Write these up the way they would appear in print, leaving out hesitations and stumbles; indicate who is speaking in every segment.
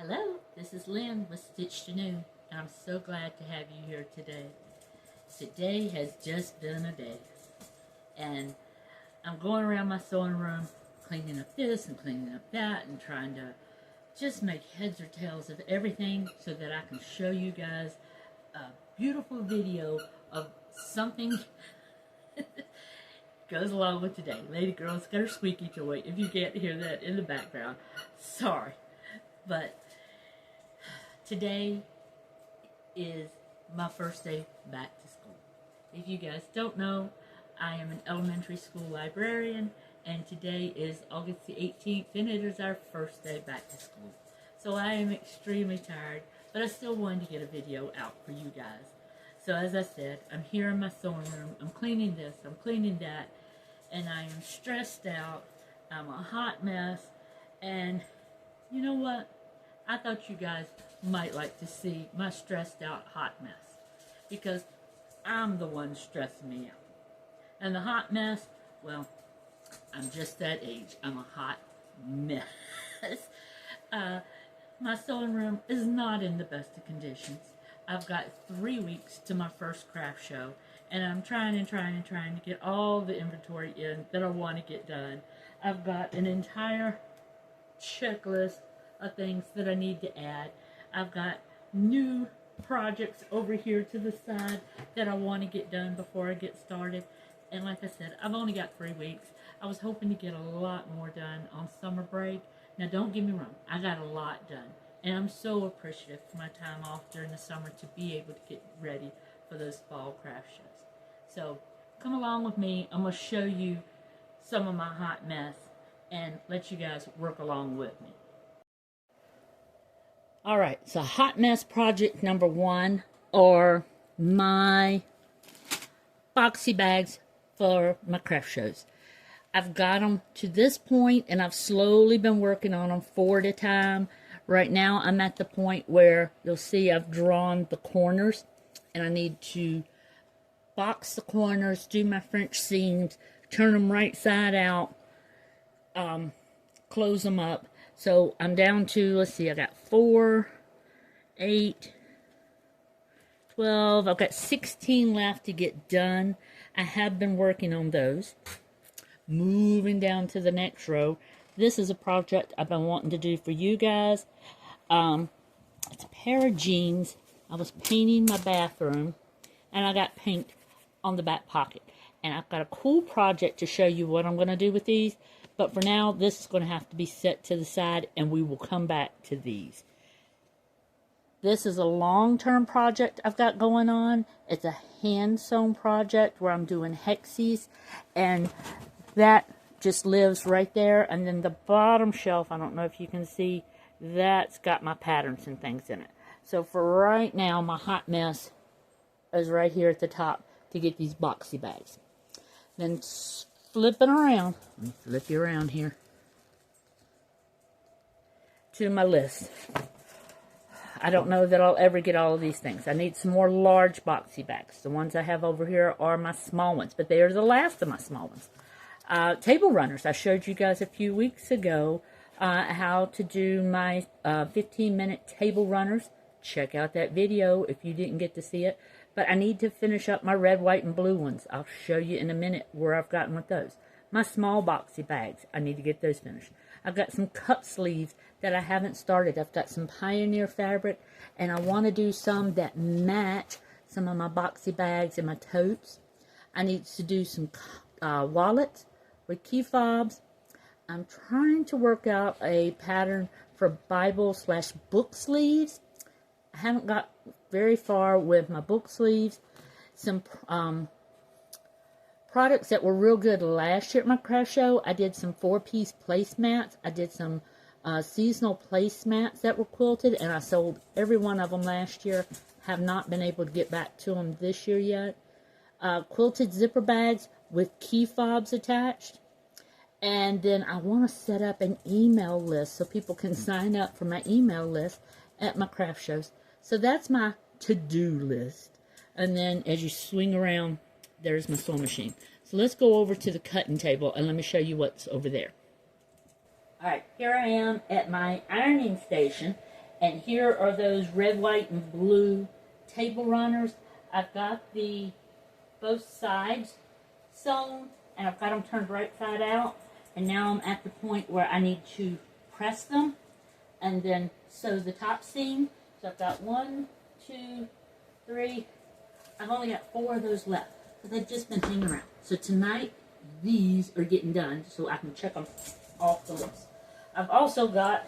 Speaker 1: Hello, this is Lynn with Stitch to New, and I'm so glad to have you here today. Today has just been a day, and I'm going around my sewing room, cleaning up this and cleaning up that, and trying to just make heads or tails of everything so that I can show you guys a beautiful video of something goes along with today. Lady girl's got her squeaky toy. If you can't hear that in the background, sorry. But today is my first day back to school. If you guys don't know, I am an elementary school librarian, and today is August the 18th, and it is our first day back to school. So I am extremely tired, but I still wanted to get a video out for you guys. So as I said, I'm here in my sewing room, I'm cleaning this, I'm cleaning that, and I am stressed out, I'm a hot mess, and you know what? I thought you guys might like to see my stressed out hot mess, because I'm the one stressing me out. And the hot mess, well, I'm just that age. I'm a hot mess. My sewing room is not in the best of conditions. I've got 3 weeks to my first craft show, and I'm trying to get all the inventory in that I want to get done. I've got an entire checklist of things that I need to add. I've got new projects over here to the side that I want to get done before I get started. And like I said, I've only got 3 weeks. I was hoping to get a lot more done on summer break. Now don't get me wrong, I got a lot done. And I'm so appreciative for my time off during the summer to be able to get ready for those fall craft shows. So come along with me. I'm going to show you some of my hot mess and let you guys work along with me. Alright, so hot mess project number 1 are my boxy bags for my craft shows. I've got them to this point, and I've slowly been working on them 4 at a time. Right now I'm at the point where you'll see I've drawn the corners, and I need to box the corners, do my French seams, turn them right side out, close them up. So I'm down to, let's see, I got 4, 8, 12. I've got 16 left to get done. I have been working on those. Moving down to the next row. This is a project I've been wanting to do for you guys. It's a pair of jeans. I was painting my bathroom, and I got paint on the back pocket. And I've got a cool project to show you what I'm going to do with these. But for now, this is going to have to be set to the side, and we will come back to these. This is a long-term project I've got going on. It's a hand-sewn project where I'm doing hexies, and that just lives right there. And then the bottom shelf, I don't know if you can see, that's got my patterns and things in it. So for right now, my hot mess is right here at the top to get these boxy bags. Then flipping around, let me flip you around here to my list. I don't know that I'll ever get all of these things. I need some more large boxy bags. The ones I have over here are my small ones, but they are the last of my small ones. Table runners. I showed you guys a few weeks ago how to do my 15-minute table runners. Check out that video if you didn't get to see it. But I need to finish up my red, white, and blue ones. I'll show you in a minute where I've gotten with those. My small boxy bags, I need to get those finished. I've got some cup sleeves that I haven't started. I've got some Pioneer fabric, and I want to do some that match some of my boxy bags and my totes. I need to do some wallets with key fobs. I'm trying to work out a pattern for Bible/book sleeves. I haven't got very far with my book sleeves. Some products that were real good last year at my craft show. I did some 4-piece placemats. I did some seasonal placemats that were quilted, and I sold every one of them last year. Have not been able to get back to them this year yet. Quilted zipper bags with key fobs attached. And then I want to set up an email list so people can sign up for my email list at my craft shows. So that's my to-do list. And then as you swing around, there's my sewing machine. So let's go over to the cutting table, and let me show you what's over there. Alright, here I am at my ironing station, And here are those red, white, and blue table runners. I've got the both sides sewn, and I've got them turned right side out. And now I'm at the point where I need to press them and then sew the top seam. So I've got 1, 2, 3. I've only got 4 of those left. So they've just been hanging around. So tonight, these are getting done so I can check them off the list. I've also got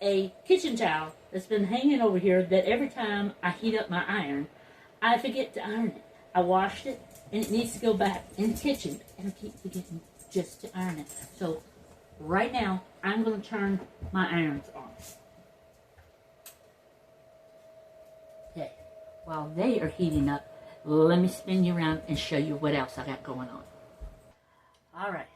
Speaker 1: a kitchen towel that's been hanging over here that every time I heat up my iron, I forget to iron it. I washed it, and it needs to go back in the kitchen, and I keep forgetting just to iron it. So right now, I'm going to turn my irons on. Okay, while they are heating up, let me spin you around and show you what else I got going on. All right,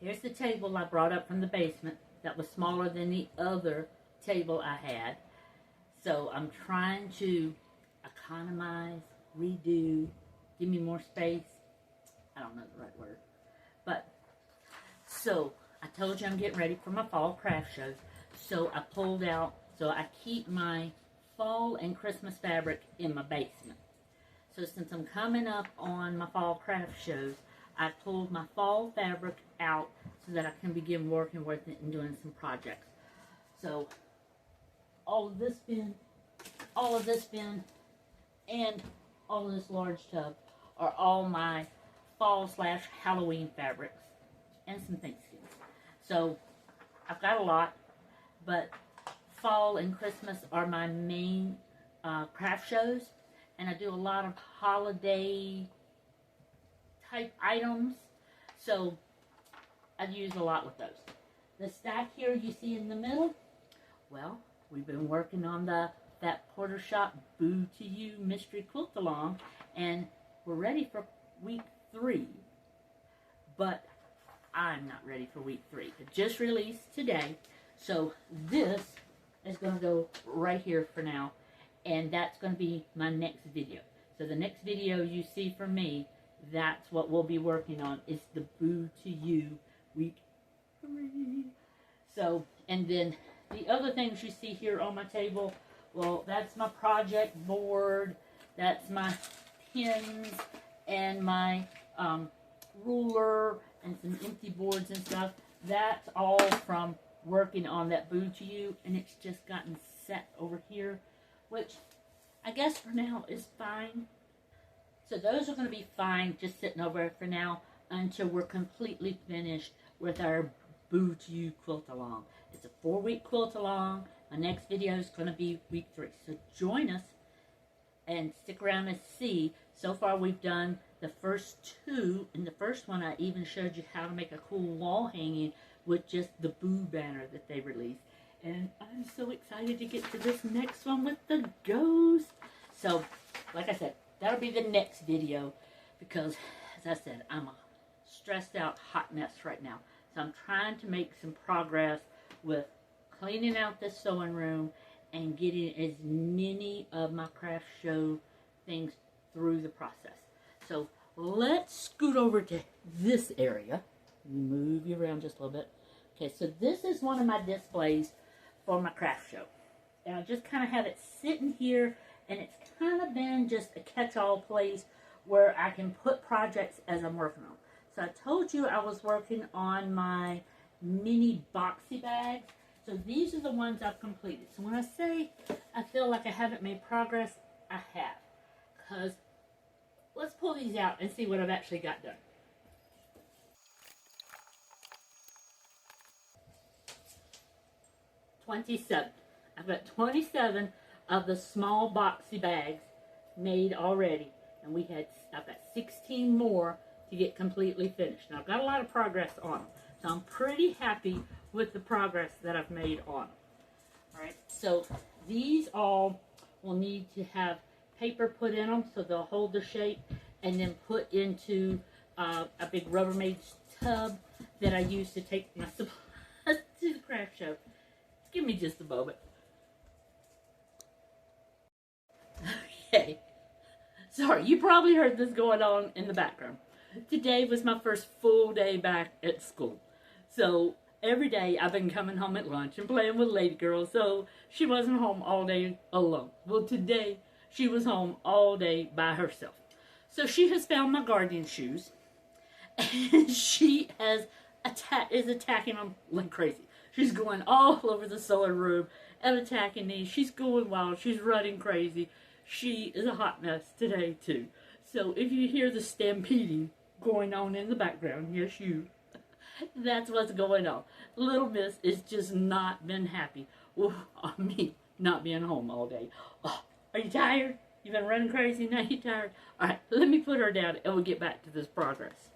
Speaker 1: here's the table I brought up from the basement that was smaller than the other table I had. So I'm trying to economize, redo, give me more space. I don't know the right word. But, so I told you I'm getting ready for my fall craft show. So I pulled out, so I keep my fall and Christmas fabric in my basement. So since I'm coming up on my fall craft shows, I pulled my fall fabric out so that I can begin working with it and doing some projects. So all of this bin, and all of this large tub are all my fall / Halloween fabrics and some Thanksgiving. So I've got a lot, but fall and Christmas are my main craft shows, and I do a lot of holiday type items, so I use a lot with those. The stack here you see in the middle, well, we've been working on that Porter Shop Boo to You mystery quilt along, and we're ready for week 3, but I'm not ready for week 3. It just released today, so this is going to go right here for now, and that's going to be my next video. So the next video you see from me, that's what we'll be working on, is the Boo to You week 3. So, and then the other things you see here on my table, well, that's my project board, that's my pins, and my ruler, and some empty boards and stuff. That's all from working on that Boo to You, and it's just gotten set over here, which I guess for now is fine. So those are going to be fine just sitting over for now until we're completely finished with our Boo to You quilt along. It's a 4-week quilt along. My next video is going to be week 3. So join us and stick around and see. So far we've done the first 2. In the first one I even showed you how to make a cool wall hanging with just the Boo banner that they released. And I'm so excited to get to this next one with the ghost. So, like I said, that'll be the next video because, as I said, I'm a stressed out hot mess right now. So I'm trying to make some progress with cleaning out this sewing room and getting as many of my craft show things through the process. So let's scoot over to this area. Move you around just a little bit. Okay, so this is one of my displays for my craft show. And I just kind of have it sitting here, and it's kind of been just a catch-all place where I can put projects as I'm working on. So I told you I was working on my mini boxy bags. So these are the ones I've completed. So when I say I feel like I haven't made progress, I have. Because let's pull these out and see what I've actually got done. I've got 27 of the small boxy bags made already. And I've got 16 more to get completely finished. Now I've got a lot of progress on them. So I'm pretty happy with the progress that I've made on them. Alright, so these all will need to have paper put in them so they'll hold their shape, and then put into a big Rubbermaid tub that I use to take my supplies to the craft show. Give me just a moment. Okay. Sorry, you probably heard this going on in the background. Today was my first full day back at school. So every day I've been coming home at lunch and playing with Lady Girl, so she wasn't home all day alone. Well, today she was home all day by herself. So she has found my guardian shoes, and she is attacking them like crazy. She's going all over the sewing room and attacking these. She's going wild. She's running crazy. She is a hot mess today, too. So if you hear the stampeding going on in the background, yes, you, that's what's going on. Little Miss is just not been happy with me not being home all day. Oh, are you tired? You've been running crazy, now you're tired? All right, let me put her down and we'll get back to this progress.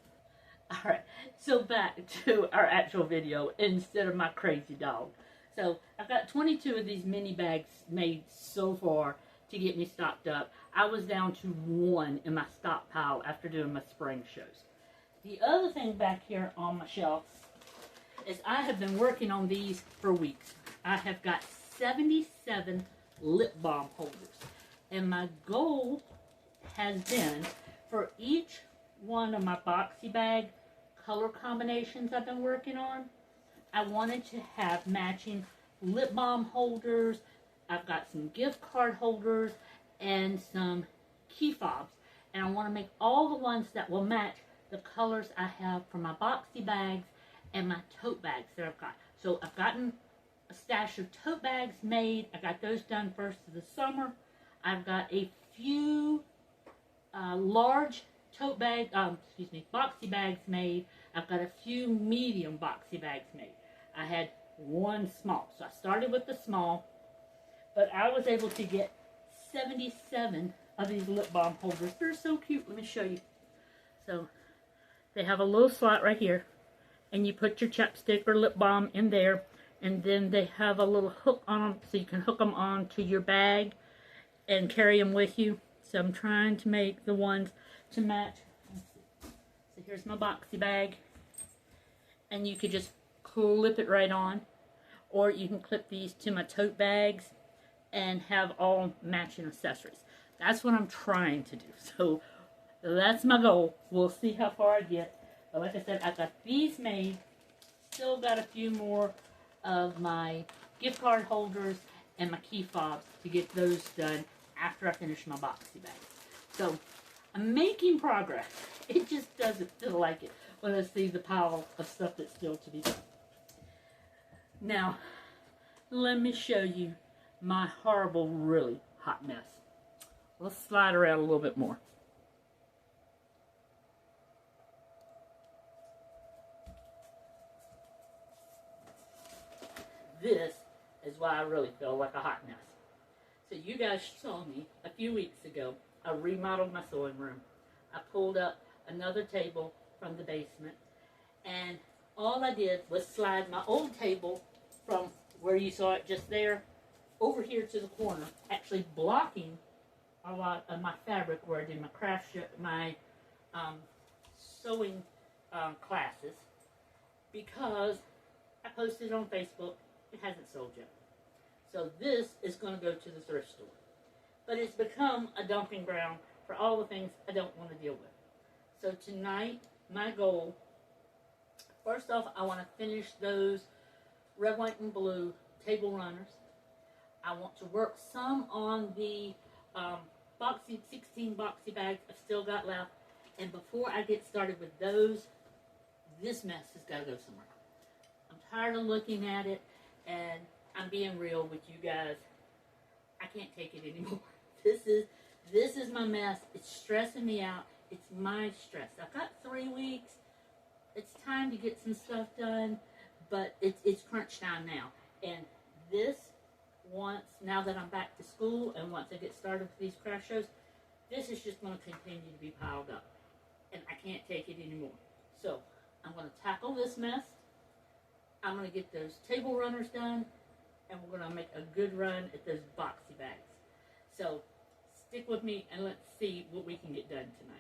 Speaker 1: All right, so back to our actual video instead of my crazy dog. So I've got 22 of these mini bags made so far to get me stocked up. I was down to 1 in my stockpile after doing my spring shows. The other thing back here on my shelf is I have been working on these for weeks. I have got 77 lip balm holders. And my goal has been for each one of my boxy bag color combinations I've been working on, I wanted to have matching lip balm holders. I've got some gift card holders and some key fobs. And I want to make all the ones that will match the colors I have for my boxy bags and my tote bags that I've got. So I've gotten a stash of tote bags made. I got those done first of the summer. I've got a few large tote bag, boxy bags made. I've got a few medium boxy bags made. I had 1 small, so I started with the small, but I was able to get 77 of these lip balm holders. They're so cute. Let me show you. So they have a little slot right here, and you put your chapstick or lip balm in there, and then they have a little hook on them, so you can hook them onto your bag and carry them with you. So I'm trying to make the ones to match. So here's my boxy bag, and you could just clip it right on, or you can clip these to my tote bags and have all matching accessories. That's what I'm trying to do. So that's my goal. We'll see how far I get. But like I said, I've got these made. Still got a few more of my gift card holders and my key fobs to get those done after I finish my boxy bag. So I'm making progress. It just doesn't feel like it when I see the pile of stuff that's still to be done. Now, let me show you my horrible, really hot mess. Let's slide around a little bit more. This is why I really feel like a hot mess. So you guys saw me a few weeks ago. I remodeled my sewing room. I pulled up another table from the basement, and all I did was slide my old table from where you saw it just there over here to the corner, actually blocking a lot of my fabric where I did my craft show, my sewing classes, because I posted it on Facebook. It hasn't sold yet. So this is going to go to the thrift store. But it's become a dumping ground for all the things I don't want to deal with. So tonight, my goal, first off, I want to finish those red, white, and blue table runners. I want to work some on the 16 boxy bags I've still got left. And before I get started with those, this mess has got to go somewhere. I'm tired of looking at it, and I'm being real with you guys. I can't take it anymore. This is my mess. It's stressing me out. It's my stress. I've got 3 weeks. It's time to get some stuff done, but it's crunch time now. And this, now that I'm back to school and once I get started with these craft shows, this is just going to continue to be piled up. And I can't take it anymore. So I'm going to tackle this mess. I'm going to get those table runners done, and we're going to make a good run at those boxy bags. So stick with me and let's see what we can get done tonight.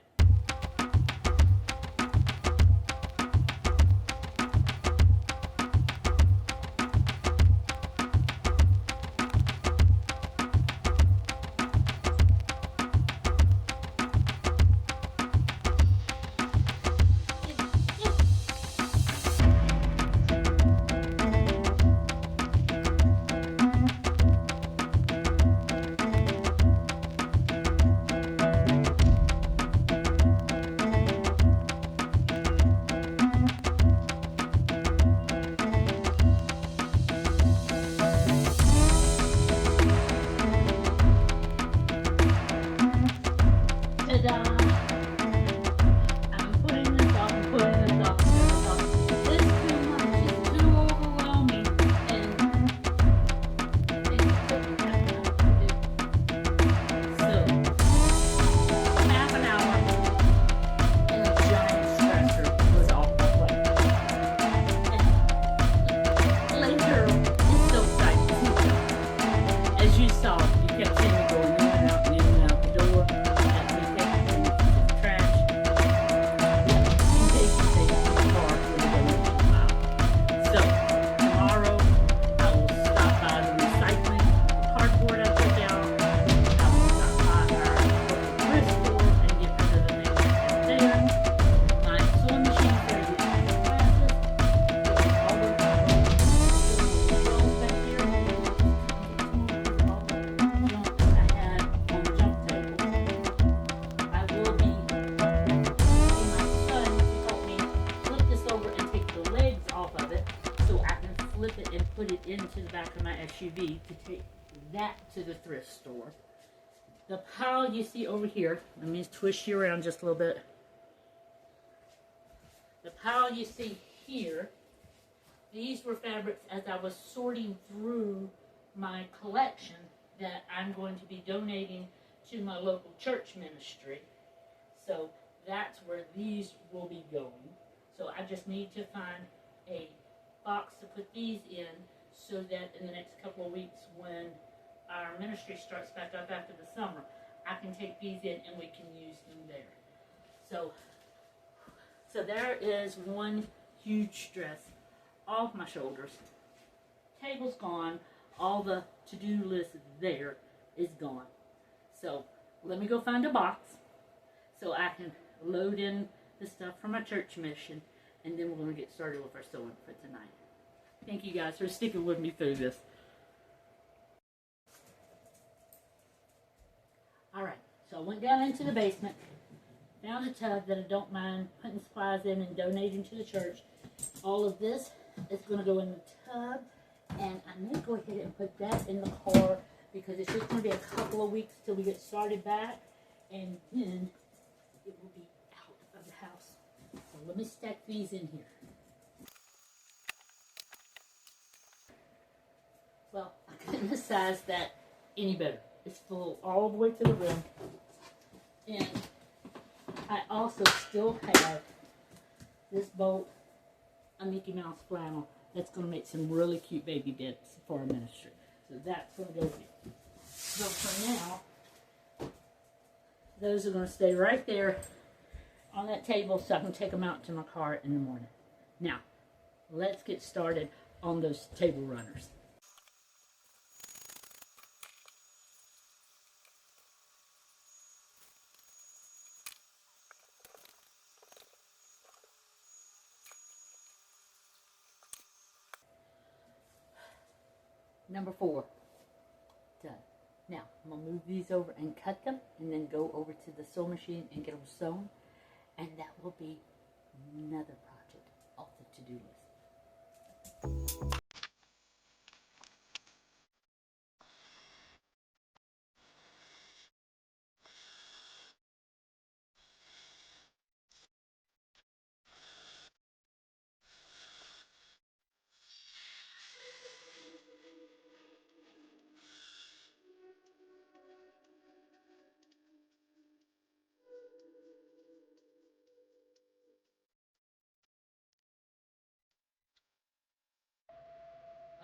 Speaker 1: flip it and put it into the back of my SUV to take that to the thrift store. The pile you see over here, let me twist you around just a little bit. The pile you see here, these were fabrics as I was sorting through my collection that I'm going to be donating to my local church ministry. So that's where these will be going. So I just need to find a box to put these in so that in the next couple of weeks when our ministry starts back up after the summer, I can take these in and we can use them there. So there is one huge stress off my shoulders. Table's gone. All the to-do list there is gone. So let me go find a box so I can load in the stuff from my church mission, and then we're going to get started with our sewing for tonight. Thank you guys for sticking with me through this. Alright, so I went down into the basement, found a tub that I don't mind putting supplies in and donating to the church. All of this is going to go in the tub, and I may go ahead and put that in the car because it's just going to be a couple of weeks till we get started back, and then it will be out of the house. So let me stack these in here. Well, I couldn't size that any better. It's full all the way to the rim. And I also still have this bolt of Mickey Mouse flannel that's going to make some really cute baby bits for our ministry. So that's going to go here. So for now, those are going to stay right there on that table so I can take them out to my car in the morning. Now, let's get started on those table runners. Number 4, done. Now, I'm going to move these over and cut them, and then go over to the sewing machine and get them sewn, and that will be another project off the to-do list.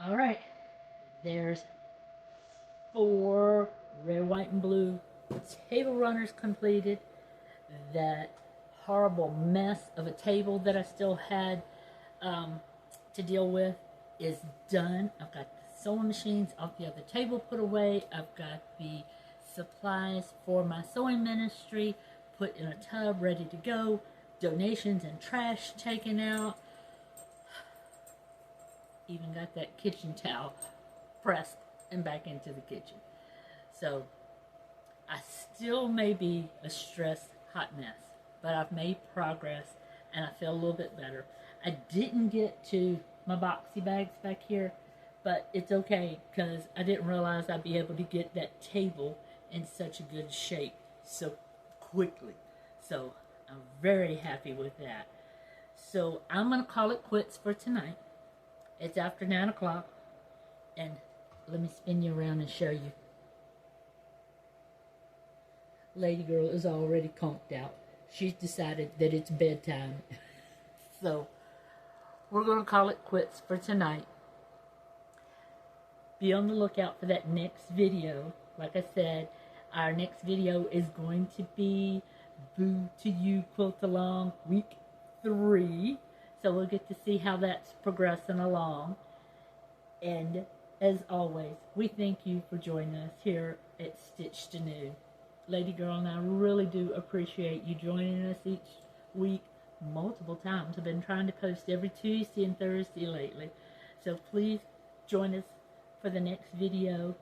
Speaker 1: Alright, there's 4 red, white, and blue table runners completed. That horrible mess of a table that I still had to deal with is done. I've got the sewing machines off the other table put away. I've got the supplies for my sewing ministry put in a tub ready to go. Donations and trash taken out. Even got that kitchen towel pressed and back into the kitchen. So I still may be a stressed hot mess, but I've made progress and I feel a little bit better. I didn't get to my boxy bags back here, but it's okay because I didn't realize I'd be able to get that table in such a good shape so quickly. So I'm very happy with that. So I'm going to call it quits for tonight. It's after 9 o'clock, and let me spin you around and show you. Lady girl is already conked out. She's decided that it's bedtime. So we're going to call it quits for tonight. Be on the lookout for that next video. Like I said, our next video is going to be Boo to You Quilt Along week 3. So we'll get to see how that's progressing along. And as always, we thank you for joining us here at Stitched Anew. Lady girl and I really do appreciate you joining us each week multiple times. I've been trying to post every Tuesday and Thursday lately. So please join us for the next video.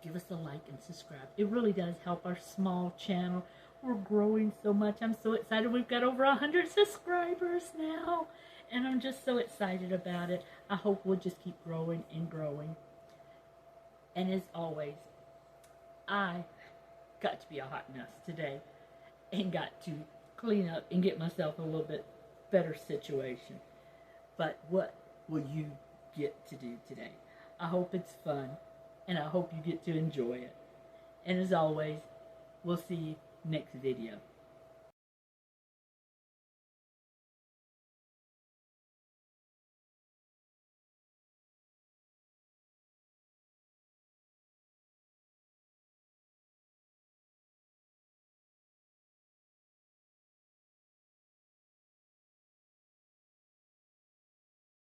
Speaker 1: Give us a like and subscribe. It really does help our small channel. We're growing so much. I'm so excited. We've got over 100 subscribers now. And I'm just so excited about it. I hope we'll just keep growing and growing. And as always, I got to be a hot mess today and got to clean up and get myself a little bit better situation. But what will you get to do today? I hope it's fun, and I hope you get to enjoy it. And as always, we'll see you next video.